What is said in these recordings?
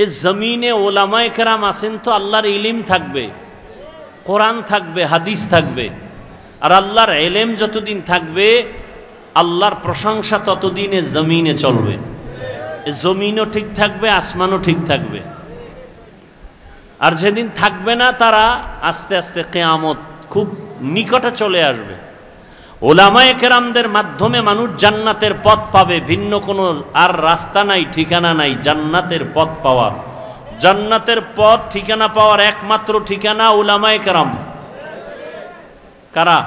এই জমিনে ওলামায়ে কেরাম আছেন তো আল্লাহর ইলম থাকবে, কোরআন থাকবে, হাদিস থাকবে। আর আল্লাহর ইলম যতদিন থাকবে আল্লাহর প্রশংসা ততদিনে জমিনে চলবে। জমিনও ঠিক থাকবে, আসমানও ঠিক থাকবে। আর যেদিন থাকবে না তারা আস্তে আস্তে কিয়ামত খুব নিকটে চলে আসবে। ওলামায়ে কেরামদের মাধ্যমে মানুষ জান্নাতের পথ পাবে, ভিন্ন কোনো আর রাস্তা নাই, ঠিকানা নাই জান্নাতের পথ পাওয়ার। জান্নাতের পথ ঠিকানা পাওয়ার একমাত্র ঠিকানা ওলামায়ে কেরাম। কারা?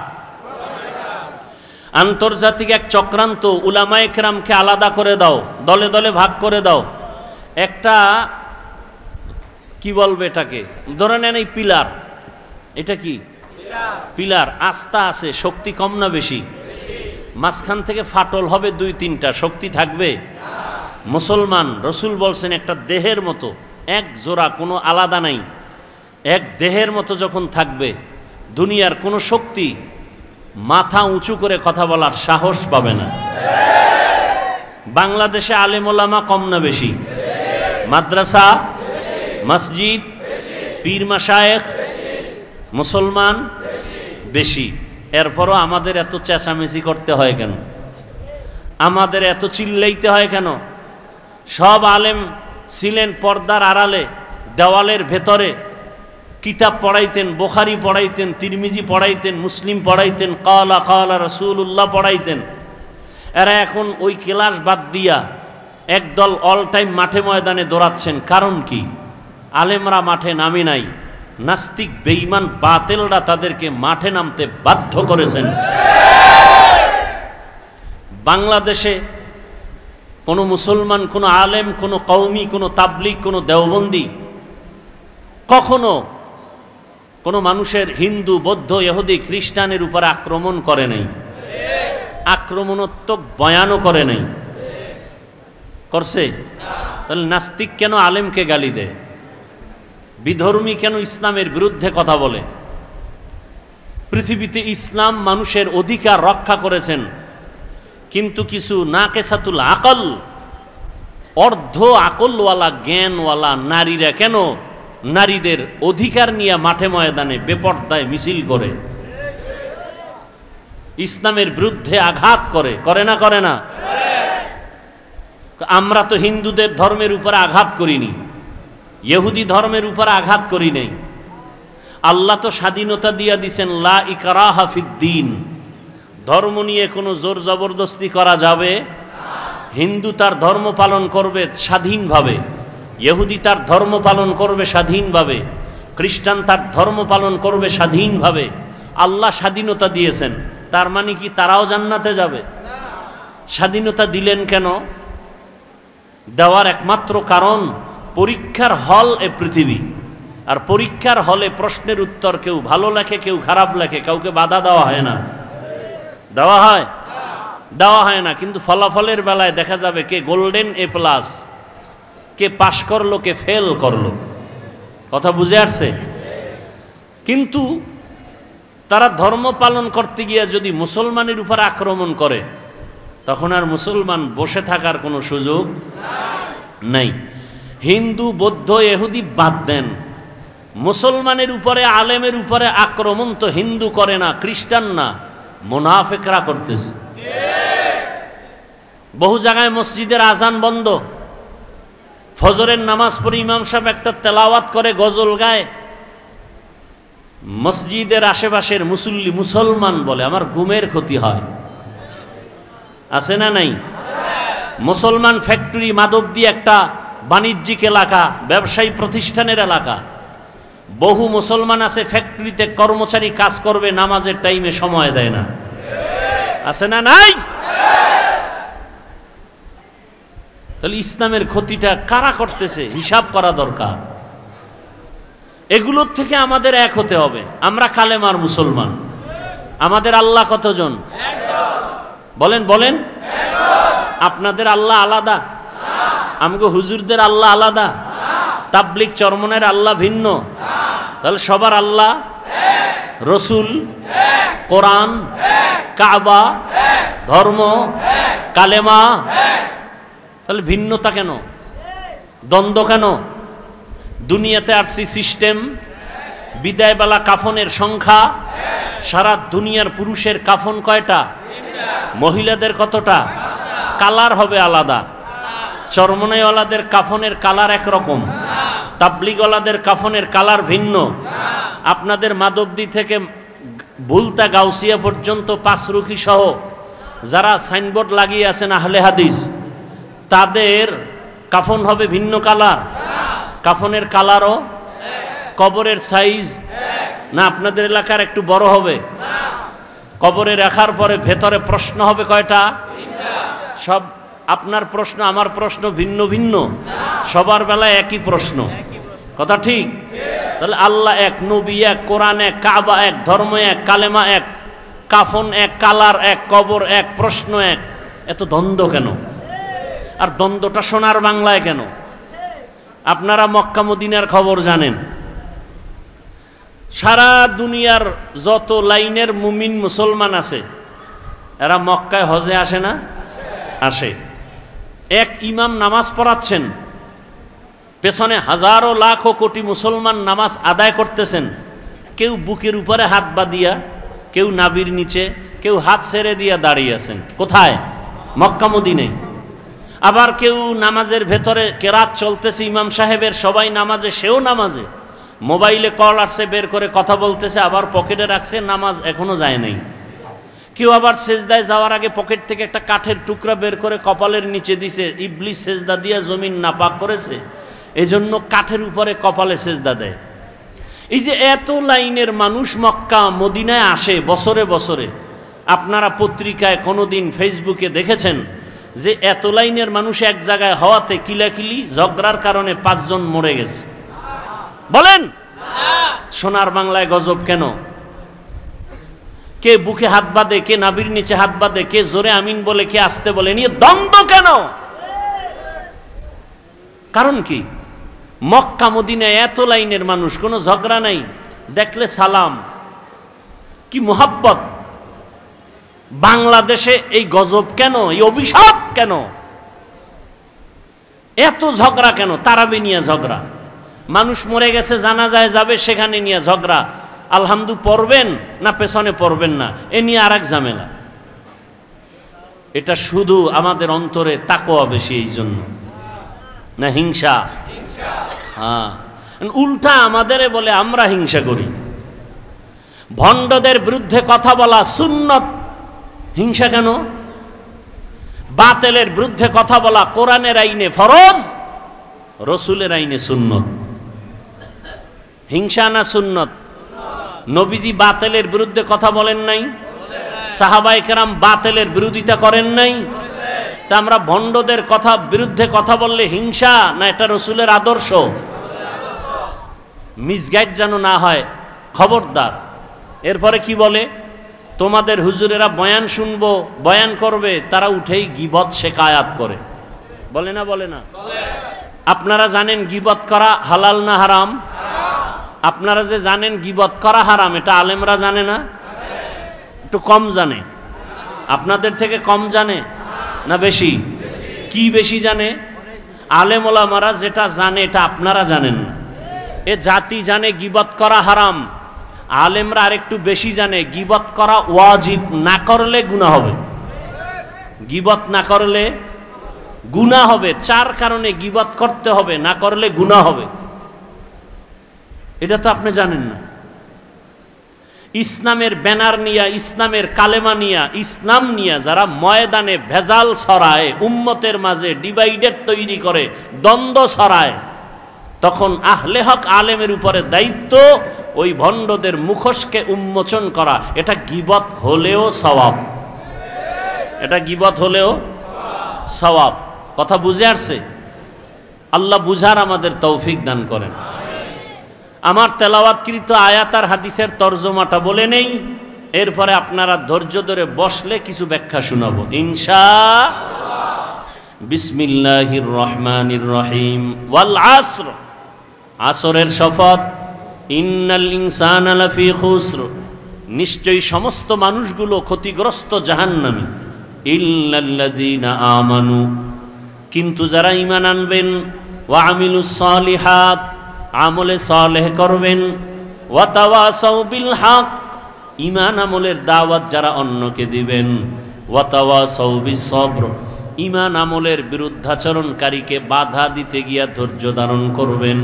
আন্তর্জাতিক এক চক্রান্ত, উলামায়ে কেরামকে আলাদা করে দাও, দলে দলে ভাগ করে দাও। একটা কি বলবে এটাকে, ধরে নেন এই পিলার, এটা কি পিলার, আস্থা আছে, শক্তি কম না বেশি? মাঝখান থেকে ফাটল হবে 2-3টা, শক্তি থাকবে? মুসলমান রসুল বলছেন একটা দেহের মতো, এক জোড়া, কোনো আলাদা নাই, এক দেহের মতো যখন থাকবে দুনিয়ার কোনো শক্তি মাথা উঁচু করে কথা বলার সাহস পাবে না। বাংলাদেশে আলেম ওলামা কম না বেশি? মাদ্রাসা, মসজিদ, পীর মাশায়েখ, মুসলমান বেশি। এরপরও আমাদের এত চেঁচামেচি করতে হয় কেন? আমাদের এত চিল্লাইতে হয় কেন? সব আলেম ছিলেন পর্দার আড়ালে, দেওয়ালের ভেতরে কিতাব পড়াইতেন, বুখারী পড়াইতেন, তিরমিজি পড়াইতেন, মুসলিম পড়াইতেন, কালা কালা রাসূলুল্লাহ পড়াইতেন। এরা এখন ওই ক্লাস বাদ দিয়া একদল অল টাইম মাঠে ময়দানে দৌড়াচ্ছেন। কারণ কি? আলেমরা মাঠে নামে নাই, নাস্তিক বেঈমান বাতিলরা তাদেরকে মাঠে নামতে বাধ্য করেছেন। বাংলাদেশে কোনো মুসলমান, কোনো আলেম, কোনো কওমি, কোনো তাবলিগ, কোনো দেওবন্দি কখনো কোনো মানুষের হিন্দু, বৌদ্ধ, ইহুদি, খ্রিস্টানের উপর আক্রমণ করে নাই, আক্রমণাত্মক বয়ানও করে নাই। করছে? তাহলে নাস্তিক কেন আলেমকে গালি দেয়? বিধর্মী কেন ইসলামের বিরুদ্ধে কথা বলে? পৃথিবীতে ইসলাম মানুষের অধিকার রক্ষা করেছেন, কিন্তু কিছু নাকেসাতুল আকল, অর্ধ আকলওয়ালা, জ্ঞানওয়ালা নারীরা কেন নারীদের অধিকার নিয়ে মাঠে ময়দানে বেপরদায় মিছিল করে, ইসলামের বিরুদ্ধে আঘাত করে? করে না? করে না? আমরা তো হিন্দুদের ধর্মের উপরে আঘাত করিনি, ইহুদি ধর্মের উপরে আঘাত করি নাই। আল্লাহ তো স্বাধীনতা দিয়া দিছেন, লা ইকরাহা ফিদ্দীন, ধর্ম নিয়ে কোনো জোর জবরদস্তি করা যাবে? হিন্দু তার ধর্ম পালন করবে স্বাধীনভাবে, ইহুদি তার ধর্ম পালন করবে স্বাধীনভাবে, খ্রিস্টান তার ধর্ম পালন করবে স্বাধীনভাবে। আল্লাহ স্বাধীনতা দিয়েছেন, তার মানে কি তারাও জান্নাতে যাবে? স্বাধীনতা দিলেন কেন? দেওয়ার একমাত্র কারণ পরীক্ষার হল এ পৃথিবী, আর পরীক্ষার হলে প্রশ্নের উত্তর কেউ ভালো লেখে, কেউ খারাপ লেখে, কাউকে বাধা দেওয়া হয় না। দেওয়া হয়? দেওয়া হয় না। কিন্তু ফলাফলের বেলায় দেখা যাবে কে গোল্ডেন A+, কে পাশ করলো, কে ফেল করলো। কথা বুঝে আসছে? কিন্তু তারা ধর্ম পালন করতে গিয়ে যদি মুসলমানের উপর আক্রমণ করে, তখন আর মুসলমান বসে থাকার কোনো সুযোগ নাই। হিন্দু, বৌদ্ধ, ইহুদি বাদ দেন, মুসলমানের উপরে, আলেমের উপরে আক্রমণ তো হিন্দু করে না, খ্রিস্টান না, মুনাফিকরা করতেছে। বহু জায়গায় মসজিদের আজান বন্ধ, ফজরের নামাজ পড়ে ইমাম সাহেব একটা তেলাওয়াত করে, গজল গায়, মসজিদের আশেপাশের মুসল্লি মুসলমান বলে আমার ঘুমের ক্ষতি হয়। আছে না নাই? মুসলমান ফ্যাক্টরি, মাধবদী একটা বাণিজ্যিক এলাকা, ব্যবসায়ী প্রতিষ্ঠানের এলাকা, বহু মুসলমান আছে ফ্যাক্টরিতে কর্মচারী কাজ করবে, নামাজের টাইমে সময় দেয় না। আছে না নাই? তাহলে ইসলামের ক্ষতিটা কারা করতেছে হিসাব করা দরকার। এগুলোর থেকে আমাদের এক হতে হবে। আমরা কালেমার মুসলমান। আমাদের আল্লাহ কতজন? বলেন বলেন। আপনাদের আল্লাহ আলাদা? আমগো হুজুরদের আল্লাহ আলাদা? তাবলিগ চরমনের আল্লাহ ভিন্ন? তাহলে সবার আল্লাহ, রসুল, কোরআন, কাবা, ধর্ম, কালেমা, তাহলে ভিন্নতা কেন? দ্বন্দ্ব কেন? দুনিয়াতে আসছি সিস্টেম, বিদায়বেলা কাফনের সংখ্যা, সারা দুনিয়ার পুরুষের কাফন কয়টা, মহিলাদের কতটা, কালার হবে আলাদা, চরমনাইওয়ালাদের কাফনের কালার একরকম, তাবলিগওয়ালাদের কাফনের কালার ভিন্ন। আপনাদের মাধবদী থেকে বুলতা গাউসিয়া পর্যন্ত পাঁচরুখি সহ যারা সাইনবোর্ড লাগিয়ে আছেন আহলে হাদিস, তাদের কাফন হবে ভিন্ন কালার, কাফনের কালারও, কবরের সাইজ না আপনাদের এলাকার একটু বড় হবে, কবরে রাখার পরে ভেতরে প্রশ্ন হবে কয়টা, সব আপনার প্রশ্ন আমার প্রশ্ন ভিন্ন ভিন্ন, সবার বেলায় একই প্রশ্ন, কথা ঠিক? তাহলে আল্লাহ এক, নবী এক, কোরআন এক, কাবা এক, ধর্ম এক, কালেমা এক, কাফন এক, কালার এক, কবর এক, প্রশ্ন এক, এত দ্বন্দ্ব কেন? আর দ্বন্দ্বটা সোনার বাংলায় কেন? আপনারা মক্কা মদিনার খবর জানেন, সারা দুনিয়ার যত লাইনের মুমিন মুসলমান আছে এরা মক্কায় হজে আসে না? আসে। এক ইমাম নামাজ পড়াচ্ছেন, পেছনে হাজারো লাখো কোটি মুসলমান নামাজ আদায় করতেছেন, কেউ বুকের উপরে হাত বাঁধিয়া, কেউ নাভির নিচে, কেউ হাত ছেড়ে দিয়া দাঁড়িয়ে আছেন। কোথায়? মক্কা মদিনায়। আবার কেউ নামাজের ভেতরে কেরাত চলতেছে ইমাম সাহেবের, সবাই নামাজে, সেও নামাজে, মোবাইলে কল আসছে বের করে কথা বলতেছে, আবার পকেটে রাখছে, নামাজ এখনো যায় নাই। কেউ আবার সেজদায় যাওয়ার আগে পকেট থেকে একটা কাঠের টুকরা বের করে কপালের নিচে দিছে, ইবলিস সেজদা দিয়া জমিন নাপাক করেছে, এজন্য কাঠের উপরে কপালে সেজদা দেয়। এই যে এত লাইনের মানুষ মক্কা মদিনায় আসে বছরে বছরে, আপনারা পত্রিকায় কোনোদিন ফেসবুকে দেখেছেন যে এত লাইনের মানুষ এক জায়গায় হওয়াতে কিলাকিলি ঝগড়ার কারণে 5 জন মরে গেছে? বলেন সোনার বাংলায় গজব কেন? কে বুকে হাত বাঁধে, কে নাভির নিচে হাত বাঁধে, কে জোরে আমিন বলে, কে আসতে বলে, নিয়ে দ্বন্দ্ব কেন? কারণ কি? মক্কা মদিনায় এত লাইনের মানুষ, কোনো ঝগড়া নাই, দেখলে সালাম, কি মোহাব্বত। বাংলাদেশে এই গজব কেন, এই অভিশাপ কেন, এত ঝগড়া কেন? তারাবি নিয়ে ঝগড়া, মানুষ মরে গেছে জানাজায় যাবে, সেখানে নিয়ে ঝগড়া, আলহামদু পড়বেন না পেছনে পড়বেন না, এ নিয়ে আর এক ঝামেলা। এটা শুধু আমাদের অন্তরে তাকওয়া বেশি, এই জন্য না হিংসা? হ্যাঁ, উল্টা আমাদের বলে আমরা হিংসা করি। ভণ্ডদের বিরুদ্ধে কথা বলা সুন্নত, হিংসা কেন? বাতিলের বিরুদ্ধে কথা বলা কোরআনের আইনে ফরজ, রসুলের আইনে সুন্নত। হিংসা না সুন্নত? নবীজি বাতিলের বিরুদ্ধে কথা বলেন নাই? সাহাবায়ে কেরাম বাতিলের বিরোধিতা করেন নাই? তা আমরা ভণ্ডদের বিরুদ্ধে কথা বললে হিংসা না এটা রসুলের আদর্শ? মিসগাইড যেন না হয়, খবরদার। এরপরে কি বলে? তোমাদের হুজুরেরা বয়ান শুনবো, বয়ান করবে, তারা উঠেই গীবত শেখায়াত করে, বলে না? বলে না? আপনারা জানেন গীবত করা হালাল না হারাম? আপনারা যে জানেন গীবত করা হারাম, এটা আলেমরা জানে না? একটু কম জানে, আপনাদের থেকে কম জানে না বেশি? কি বেশি জানে? আলেম ওলামারা যেটা জানে এটা আপনারা জানেন না। এ জাতি জানে গীবত করা হারাম, আলেমরা আরেকটু বেশি জানে গীবত করা ওয়াজিব, না করলে গুনাহ হবে। গীবত না করলে গুনাহ হবে, 4 কারণে গীবত করতে হবে, না করলে গুনাহ হবে। এটা তো আপনি জানেন না। ইসলামের ব্যানার নিয়া, ইসলামের কালেমা নিয়া, ইসলাম নিয়া যারা ময়দানে ভেজাল ছড়ায়, উম্মতের মাঝে ডিভাইডেড তৈরি করে, দ্বন্দ্ব ছড়ায়, তখন আহলে হক আলেমের উপরে দায়িত্ব ওই ভণ্ডদের মুখোশকে উন্মোচন করা। এটা গীবত হলেও সওয়াব, এটা গীবত হলেও সওয়াব। কথা বুঝে আসছে? আল্লাহ বুঝার আমাদের তৌফিক দান করেন। আমার তেলাওয়াতকৃত আয়াত আর হাদিসের তরজমাটা বলে নেই, এরপরে আপনারা ধৈর্য ধরে বসলে কিছু ব্যাখ্যা শোনাবো ইনশাআল্লাহ। বিসমিল্লাহির রহমানির রহিম। ওয়াল আসর, আসরের শপথ। ইন্নাল ইনসানা লাফি খুসর, নিশ্চয়ই সমস্ত মানুষগুলো ক্ষতিগ্রস্ত, জাহান্নামী। ইল্লাল্লাযীনা আমানু, কিন্তু যারা ঈমান আনবেন, ওয়া আমিলুস সালিহাত, আমলে সালেহ করবেন, ওয়া তাওয়াসাউ বিল হক, ঈমান আমলের দাওয়াত যারা অন্যকে দিবেন, ওয়া তাওয়াসাউ বিস সবর, ঈমান আমলের বিরুদ্ধাচরণকারীকে বাধা দিতে গিয়া ধৈর্য ধারণ করবেন।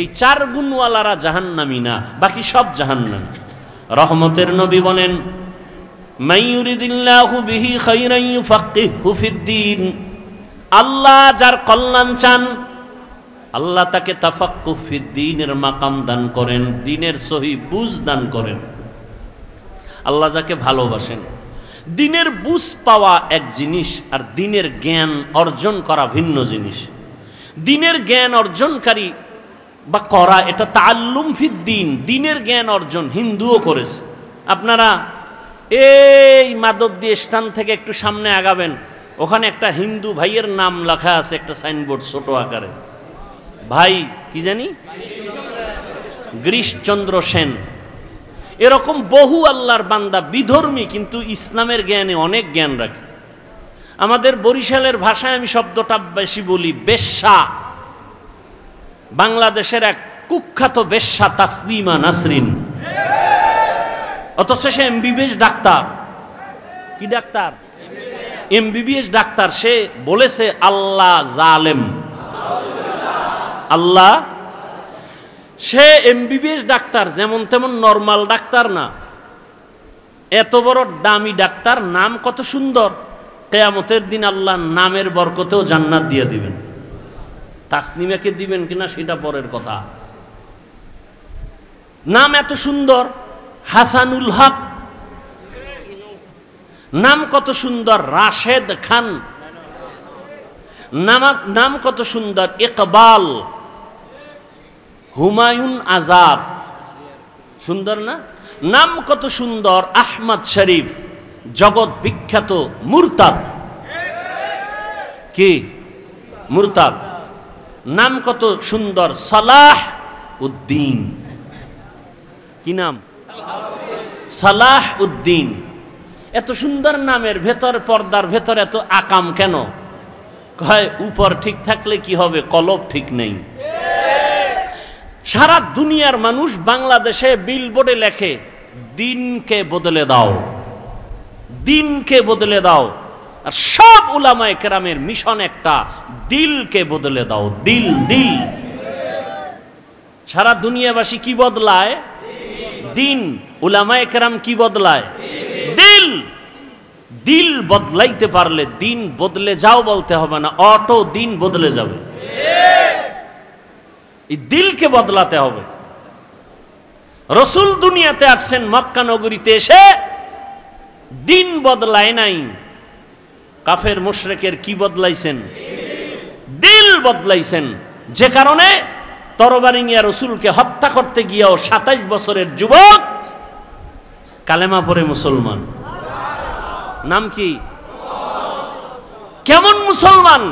এই 4 গুণওয়ালারা জাহান্নামী না, বাকি সব জাহান্নামী। রহমতের নবী বলেন, মাইয়ুরিদিল্লাহু বিহি খাইরান ইউফাক্কিহু ফিদ্দীন, আল্লাহ যার কল্যাণ চান আল্লাহ তাকে তাফাক্কুহ ফিদ্দীনের মাকাম দান করেন, দ্বীনের সহি বুঝ দান করেন। আল্লাহ যাকে ভালোবাসেন। দ্বীনের বুঝ পাওয়া এক জিনিস, আর দ্বীনের জ্ঞান অর্জন করা ভিন্ন জিনিস। দ্বীনের জ্ঞান অর্জনকারী বা করা, এটা তাআল্লুম ফিদ্দীন, দ্বীনের জ্ঞান অর্জন হিন্দুও করেছে। আপনারা এই মাধবদী স্ট্যান্ড থেকে একটু সামনে আগাবেন, ওখানে একটা হিন্দু ভাইয়ের নাম লেখা আছে, একটা সাইনবোর্ড ছোট আকারে, ভাই কি জানি গিরিশচন্দ্র সেন। এরকম বহু আল্লাহর বান্দা বিধর্মী, কিন্তু ইসলামের জ্ঞানে অনেক জ্ঞান রাখে। আমাদের বরিশালের ভাষায় আমি শব্দটা বেশি বলি, বেশ্যা। বাংলাদেশের এক কুখ্যাত বেশ্যা তাসলিমা নাসরিন, অথচ সে এমবিবিএস ডাক্তার। কি ডাক্তার? MBBS doctor. সে বলেছে আল্লাহ জালেম, আল্লাহ। সে এমবিবিএস ডাক্তার, যেমন তেমন নরমাল ডাক্তার না, এত বড় দামি ডাক্তার। নাম কত সুন্দর, কিয়ামতের দিন আল্লাহ নামের বরকতেও জান্নাত দিয়ে দিবেন। তাসলিমাকে দিবেন কিনা সেটা পরের কথা। নাম এত সুন্দর, হাসানুল হক, নাম কত সুন্দর, রাশেদ খান, নাম কত সুন্দর, ইকবাল, হুমায়ুন আজাদ, সুন্দর না? নাম কত সুন্দর, আহমদ শরীফ, জগৎ বিখ্যাত মুরতাদ। কি মুরতাদ? নাম কত সুন্দর, সালাহ উদ্দিন। কি নাম? সালাহ উদ্দিন। এত সুন্দর নামের ভেতর, পর্দার ভেতর এত আকাম কেন? কয় উপর ঠিক থাকলে কি হবে, কলব ঠিক নেই। সারা দুনিয়ার মানুষ বাংলাদেশে বিলবোর্ডে লেখে, দিনকে বদলে দাও, দিনকে বদলে দাও। আর সব উলামায়ে কেরামের মিশন একটা, দিলকে বদলে দাও। দিল, দিল। সারা দুনিয়াবাসী কি বদলায়? দিন। উলামায়ে কেরাম কি বদলায়? দিল। দিল বদলাইতে পারলে দিন বদলে যাও বলতে হবে না, অটো দিন বদলে যাবে। এই দিলকে বদলাতে হবে। রাসূল দুনিয়াতে আসছেন, মক্কা নগরীতে এসে দিন বদলায় নাই। কাফের মুশরিকের কি বদলাইছেন? দিল বদলাইছেন। যে কারণে তরবারি নিয়ে রাসূলকে হত্যা করতে গিয়েও 27 বছরের যুবক কালেমা পড়ে মুসলমান। নাম কি? কেমন মুসলমান?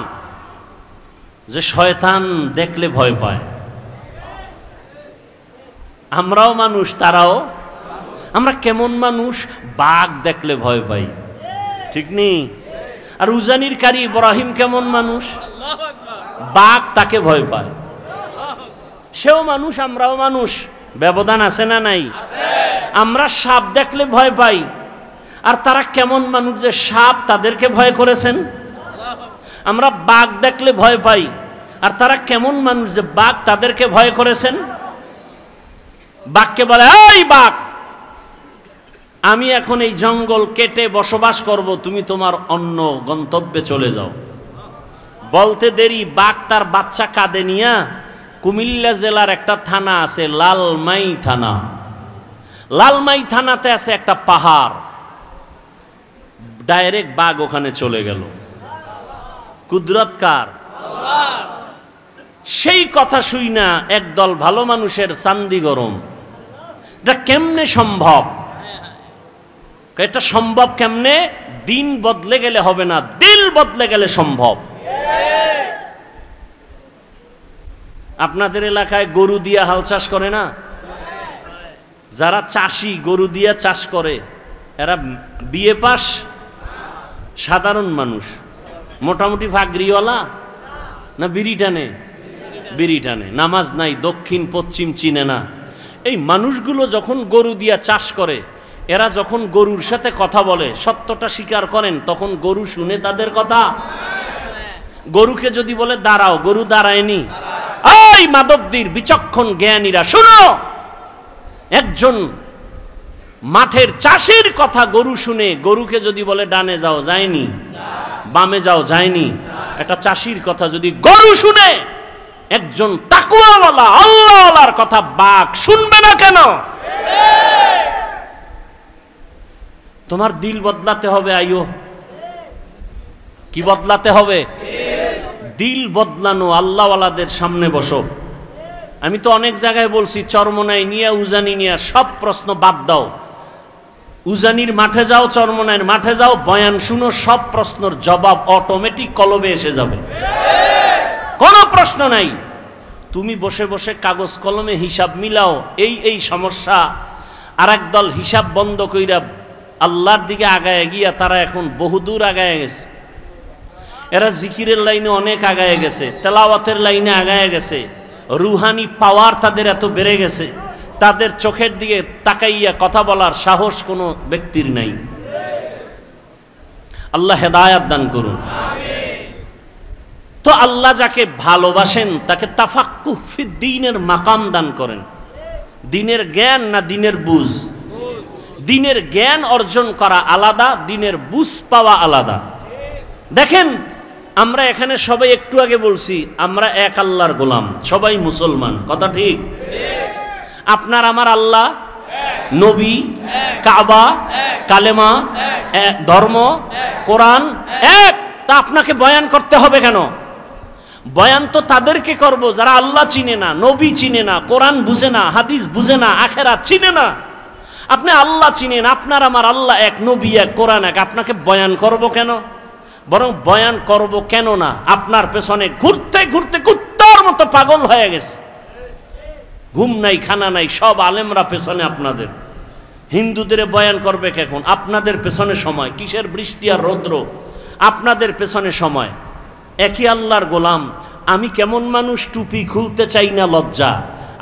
যে শয়তান দেখলে ভয় পায়। আমরাও মানুষ, তারাও। আমরা কেমন মানুষ? বাঘ দেখলে ভয় পাই, ঠিক নেই? আর উজানির কারি ইব্রাহিম কেমন মানুষ? বাঘ তাকে ভয় পায়। সেও মানুষ, আমরাও মানুষ। ব্যবধান আছে না নাই? আমরা সাপ দেখলে ভয় পাই, আর তারা কেমন মানুষ যে সাপ তাদেরকে ভয় করেছেন। আমরা বাঘ দেখলে ভয় পাই, আর তারা কেমন মানুষ যে বাঘ তাদেরকে ভয় করেছেন। বাঘকে বলে, এই বাঘ, আমি এখন এই জঙ্গল কেটে বসবাস করব, তুমি তোমার অন্য গন্তব্যে চলে যাও। বলতে দেরি, বাঘ তার বাচ্চা কাঁধে নিয়া কুমিল্লা জেলার একটা থানা আছে, লালমাই থানা। লালমাই থানাতে আছে একটা পাহাড়, ডাইরেক্ট বাঘ ওখানে চলে গেল। কুদরত কার? সেই কথা শুই না একদল ভালো মানুষের চান্দি গরম। এটা কেমনে সম্ভব? এটা সম্ভব কেমনে? দিন বদলে গেলে হবে না, দিল বদলে গেলে সম্ভব। আপনাদের এলাকায় গরু দিয়া হাল চাষ করে না? যারা চাষি গরু দিয়া চাষ করে, এরা বিএ পাস, সাধারণ মানুষ, মোটামুটি ফাগরিওয়ালা না বিড়ি টানে? বিড়ি টানে, নামাজ নাই, দক্ষিণ পশ্চিম চিনে না। এই মানুষগুলো যখন গরু দিয়া চাষ করে, এরা যখন গরুর সাথে কথা বলে, সত্যটা স্বীকার করেন, তখন গরু শুনে তাদের কথা। গরুকে যদি বলে দাঁড়াও, গরু দাঁড়ায়নি। এই মাদবদীর বিচক্ষণ জ্ঞানীরা শুনো, একজন মাঠের চাষের কথা গরু শুনে, গরুকে যদি বলে ডানে যাও, যায়নি, বামে যাও, যায়নি। একটা চাষির কথা যদি গরু শুনে, একজন তাকওয়াওয়ালা আল্লাহওয়ালার কথা বাঘ শুনবে না কেন? তোমার দিল বদলাতে হবে। আইও, কি বদলাতে হবে? দিল বদলানো। আল্লাহওয়ালাদের সামনে বসো। আমি তো অনেক জায়গায় বলছি, চরমনাই নিয়ে, উজানি নিয়ে সব প্রশ্ন বাদ দাও। উজানির মাঠে যাও, চরমনাইয়ের মাঠে যাও, বয়ান শুনো, সব প্রশ্নের জবাব অটোমেটিক কলবে এসে যাবে, কোনো প্রশ্ন নাই। তুমি বসে বসে কাগজ কলমে হিসাব মিলাও, এই সমস্যা। আর একদল হিসাব বন্ধ কইরা আল্লাহর দিকে আগায় গিয়া তারা এখন বহুদূর আগায় গেছে। এরা জিকিরের লাইনে অনেক আগায় গেছে, তেলাওয়াতের লাইনে আগায় গেছে, রুহানি পাওয়ার তাদের এত বেড়ে গেছে, তাদের চোখের দিকে তাকাইয়া কথা বলার সাহস কোনো ব্যক্তির নাই। আল্লাহ হেদায়াত দান করুন। তো আল্লাহ যাকে ভালোবাসেন তাকে তাফাক্কুহ ফিদ্দীনের মাকাম দান করেন। দিনের জ্ঞান না দিনের বুঝ? দিনের জ্ঞান অর্জন করা আলাদা, দিনের বুঝ পাওয়া আলাদা। দেখেন, আমরা এখানে সবাই একটু আগে বলছি আমরা এক আল্লাহর গোলাম, সবাই মুসলমান, কথা ঠিক? আপনার আমার আল্লাহ, নবী, কাবা, কালেমা, ধর্ম, কোরআন এক। তা আপনাকে বয়ান করতে হবে কেন? বয়ান তো তাদেরকে করব যারা আল্লাহ চিনে না, নবী চিনে না, কোরআন বুঝে না, হাদিস বুঝে না, আখেরাত চিনে না। আপনি আল্লাহ চিনেন, আপনার আমার আল্লাহ এক, নবী এক, কোরআন এক, আপনাকে বয়ান করব কেন? বরং বয়ান করব কেন না, আপনার পেছনে ঘুরতে ঘুরতে কুত্তার মতো পাগল হয়ে গেছে, ঘুম নাই, খানা নাই, সব আলেমরা পেছনে আপনাদের। হিন্দুদের বয়ান করবে কখন? আপনাদের পেছনে সময়। কিসের বৃষ্টি আর রৌদ্র? আপনাদের পেছনে সময়। একই আল্লাহর গোলাম। আমি কেমন মানুষ, টুপি খুলতে চাই না, লজ্জা।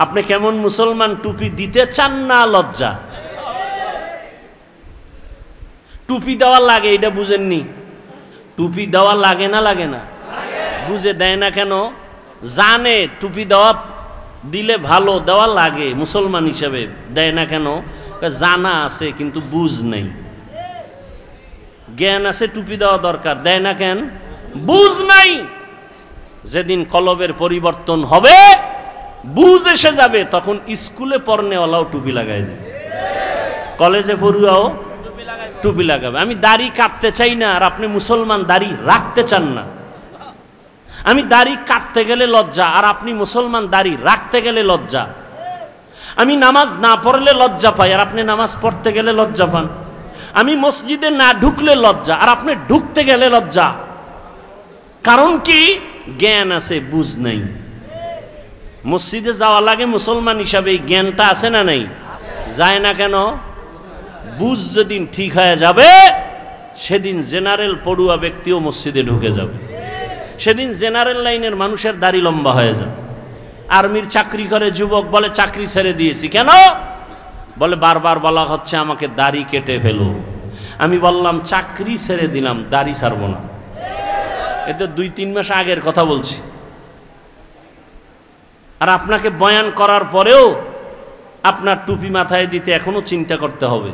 আপনি কেমন মুসলমান, টুপি দিতে চান না, লজ্জা। টুপি দেওয়া লাগে, এটা বুঝেননি? টুপি দেওয়া লাগে না, লাগে না? বুঝে দেয় না কেন? জানে টুপি দেওয়া দিলে ভালো, দেওয়া লাগে, মুসলমান হিসেবে দেয় না কেন? জানা আছে কিন্তু বুঝ নেই। জ্ঞান আছে, টুপি দেওয়া দরকার, দেয় না কেন? বুঝ নাই। যেদিন কলবের পরিবর্তন হবে, বুঝ এসে যাবে, তখন স্কুলে পড়নেওয়ালাও টুপি লাগাই দেবে, কলেজে পড়ুয়াও টুপি লাগাবে। আমি দাড়ি কাটতে চাই না, আর আপনি মুসলমান দাড়ি রাখতে চান না। আমি দাড়ি কাটতে গেলে লজ্জা, আর আপনি মুসলমান দাড়ি রাখতে গেলে লজ্জা। আমি নামাজ না পড়লে লজ্জা পাই, আর আপনি নামাজ পড়তে গেলে লজ্জা পান। আমি মসজিদে না ঢুকলে লজ্জা, আর আপনি ঢুকতে গেলে লজ্জা। কারণ কি? জ্ঞান আছে, বুঝ নাই। মসজিদে যাওয়া লাগে মুসলমান হিসাবে, এই জ্ঞানটা আছে না নাই? যায় না কেন? বুঝ যেদিন ঠিক হয়ে যাবে, সেদিন জেনারেল পড়ুয়া ব্যক্তিও মসজিদে ঢুকে যাবে। সেদিন জেনারেল লাইনের মানুষের দাড়ি লম্বা হয়ে যাবে। আর্মির চাকরি করে যুবক বলে চাকরি ছেড়ে দিয়েছি, কেন? বলে বারবার বলা হচ্ছে আমাকে দাড়ি কেটে ফেলো। আমি বললাম চাকরি ছেড়ে দিলাম, দাড়ি ছাড়বো না। এতে 2-3 মাস আগের কথা বলছি। আর আপনাকে বয়ান করার পরেও আপনার টুপি মাথায় দিতে এখনো চিন্তা করতে হবে।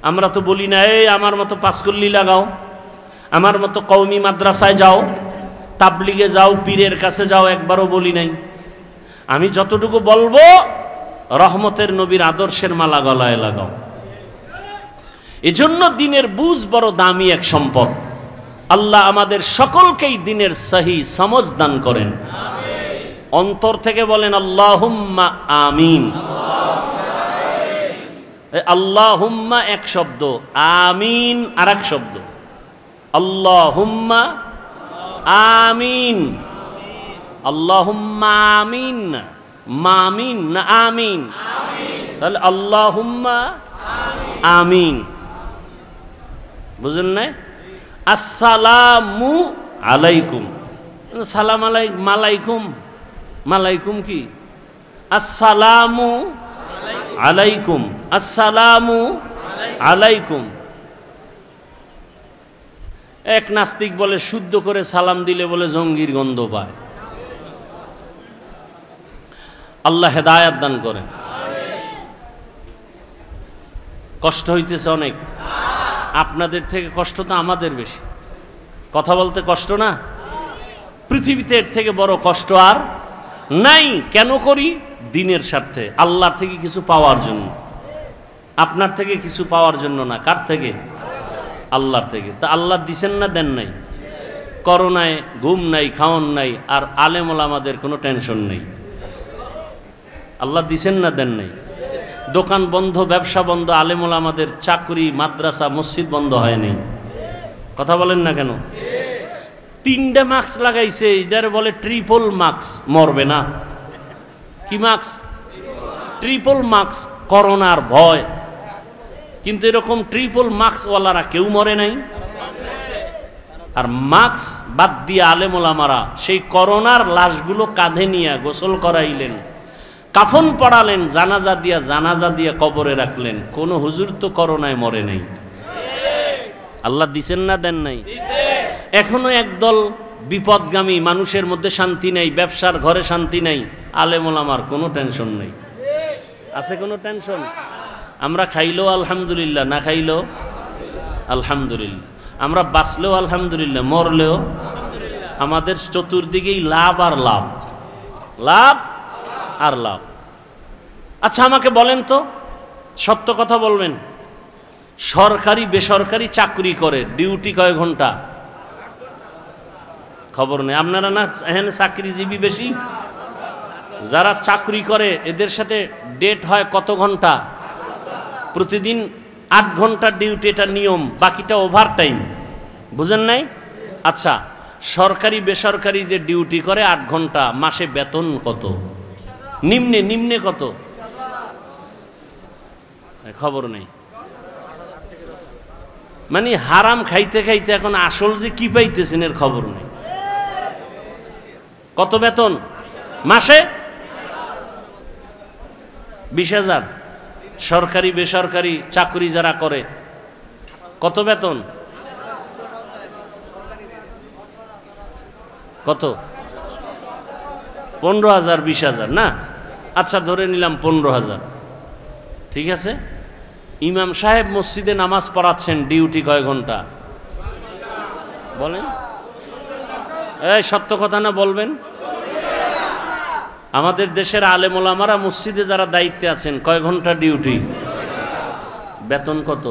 আমরা তো বলি না, এই আমার মতো পাঁচকল্লি লাগাও, আমার মতো কওমি মাদ্রাসায় যাও, তাবলিগে যাও, পীরের কাছে যাও, একবারও বলি নাই। আমি যতটুকু বলবো, রহমতের নবীর আদর্শের মালা গলায় লাগাও। এজন্য দিনের বুঝ বড় দামি এক সম্পদ। আল্লাহ আমাদের সকলকেই দিনের সহি সমঝ দান করেন। অন্তর থেকে বলেন আল্লাহুম্মা আমিন। আল্লাহুম্মা এক শব্দ, আমিন আর এক শব্দ। আল্লাহুম্মা আমিন, আল্লাহুম্মা আমিন, মামিন না আমিন। তাহলে আল্লাহুম্মা আমিন, বুঝলেন না? আসসালামু আলাইকুম, সালাম আলাইকুম, মালাইকুম কি? আসসালামু আলাইকুম, আসসালামু আলাইকুম। এক নাস্তিক বলে শুদ্ধ করে সালাম দিলে বলে জঙ্গির গন্ধ পায়। আল্লাহ হেদায়াত দান করেন। কষ্ট হইতেছে অনেক, আপনাদের থেকে কষ্ট তো আমাদের বেশি। কথা বলতে কষ্ট না? পৃথিবীতে এর থেকে বড় কষ্ট আর নাই। কেন করি? দিনের স্বার্থে, আল্লাহর থেকে কিছু পাওয়ার জন্য। আপনার থেকে কিছু পাওয়ার জন্য না। কার থেকে? আল্লাহর থেকে। তা আল্লাহ দিছেন না দেন নাই? করোনায় ঘুম নাই, খাওয়ান নাই, আর আলেম ওলামাদের কোনো টেনশন নেই। আল্লাহ দিছেন না দেন নাই? দোকান বন্ধ, ব্যবসা বন্ধ, আলেম ওলামাদের চাকরি, মাদ্রাসা, মসজিদ বন্ধ হয়নি। কথা বলেন না কেন? 3টে মাস্ক লাগাইছে, এটারে বলে ট্রিপল মাস্ক। মরবে না? কি মাস্ক? Triple mask. করোনার ভয়, কিন্তু এরকম ট্রিপল মাস্কওয়ালারা কেউ মরে নাই। আর মাস্ক বাদ দিয়ে আলেম ওলামারা সেই করোনার লাশগুলো কাঁধে নিয়ে গোসল করাইলেন, কাফন পড়ালেন, জানাজা দিয়া কবরে রাখলেন। কোন হুজুর তো করোনায় মরে নাই। আল্লাহ দিছেন না দেন নাই? এখনো একদল বিপদগামী, মানুষের মধ্যে শান্তি নাই, ব্যবসার ঘরে শান্তি নাই। আলেম ওলামার কোনো টেনশন নেই। আছে কোনো টেনশন? আমরা খাইলেও আলহামদুলিল্লাহ, না খাইলেও আলহামদুলিল্লাহ, আমরা বাঁচলেও আলহামদুলিল্লাহ, মরলেও আমাদের চতুর্দিকেই লাভ আর লাভ, লাভ আর লাভ। আচ্ছা আমাকে বলেন তো, সত্য কথা বলবেন, সরকারি বেসরকারি চাকরি করে ডিউটি কয় ঘন্টা? খবর নেই। আপনারা না এখানে চাকরিজীবী বেশি, যারা চাকরি করে এদের সাথে ডেট হয় কত ঘন্টা? প্রতিদিন 8 ঘন্টা ডিউটি, এটা নিয়ম, বাকিটা ওভার টাইম। বুঝেন নাই? আচ্ছা, সরকারি বেসরকারি যে ডিউটি করে 8 ঘন্টা, মাসে বেতন কত? নিম্নে কত? খবর নেই। মানে হারাম খাইতে খাইতে এখন আসল যে কি পাইতেছেন এর খবর নেই। কত বেতন মাসে? 20,000। সরকারি বেসরকারি চাকরি যারা করে কত বেতন? কত? 15,000, 20,000 না? আচ্ছা ধরে নিলাম 15,000। ঠিক আছে। ইমাম সাহেব মসজিদে নামাজ পড়াচ্ছেন, ডিউটি কয় ঘন্টা বলেন? এই সত্য কথা না বলবেন? আমাদের দেশের আলেম ওলামারা মসজিদে যারা দায়িত্বে আছেন কয় ঘন্টা ডিউটি? বেতন কত?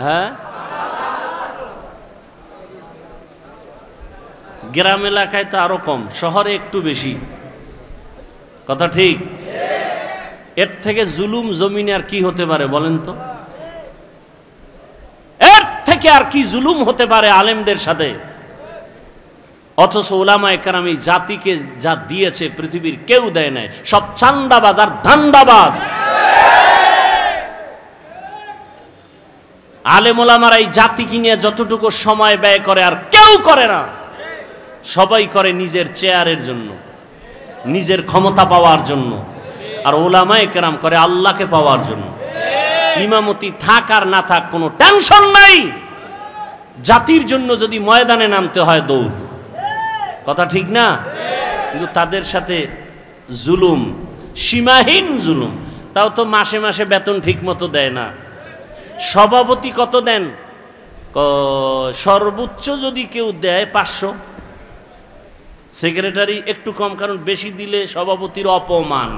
হ্যাঁ, গ্রাম এলাকায় তো আরো কম, শহরে একটু বেশি। কথা ঠিক? এর থেকে জুলুম জমিনে আর কি হতে পারে বলেন তো? এর থেকে আর কি জুলুম হতে পারে আলেমদের সাথে? অথচ উলামায়ে কেরাম এই জাতিকে যা দিয়েছে পৃথিবীর কেউ দেয় নাই। সব চান্দাবাজ আর ধান্দাবাজ। আলেম ওলামারা এই জাতিকে নিয়ে যতটুকু সময় ব্যয় করে আর কেউ করে না। সবাই করে নিজের চেয়ারের জন্য, নিজের ক্ষমতা পাওয়ার জন্য। আর উলামায়ে কেরাম করে আল্লাহকে পাওয়ার জন্য। ইমামতি থাক আর না থাক কোনো টেনশন নাই। জাতির জন্য যদি ময়দানে নামতে হয় দৌড়। কথা ঠিক না? কিন্তু তাদের সাথে জুলুম, সীমাহীন জুলুম। তাও তো মাসে মাসে বেতন ঠিক মতো দেয় না। সভাপতি কত দেন? সর্বোচ্চ যদি কেউ দেয় 500। সেক্রেটারি একটু কম, কারণ বেশি দিলে সভাপতির অপমান।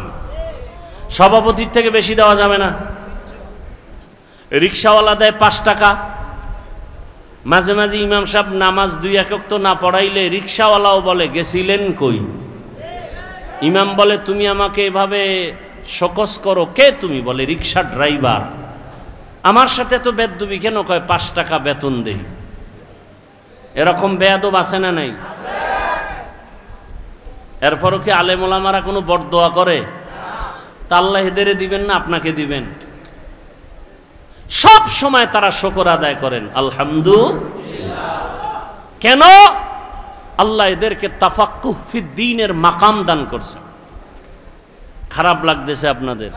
সভাপতির থেকে বেশি দেওয়া যাবে না। রিক্সাওয়ালা দেয় 5 টাকা। মাঝে মাঝে ইমাম সাহেব নামাজ 2 একক তো না পড়াইলে রিক্সাওয়ালাও বলে গেছিলেন কই? ইমাম বলে তুমি আমাকে এভাবে শোকস করো কে তুমি? বলে রিক্সা ড্রাইভার। আমার সাথে তো বেদবি কেন? কয় 5 টাকা বেতন দেই। এরকম বেয়াদব আছে না নাই? এরপরও কি আলেম ওলামারা কোনো বরদোয়া করে? তা আল্লাহ এদেরকে দিবেন না আপনাকে দিবেন? সব সময় তারা শুকর আদায় করেন আলহামদুলিল্লাহ। কেন? আল্লাহ এদেরকে তাফাক্কুহ ফিদ্দীনের মাকাম দান করছেন। খারাপ লাগতেছে আপনাদের?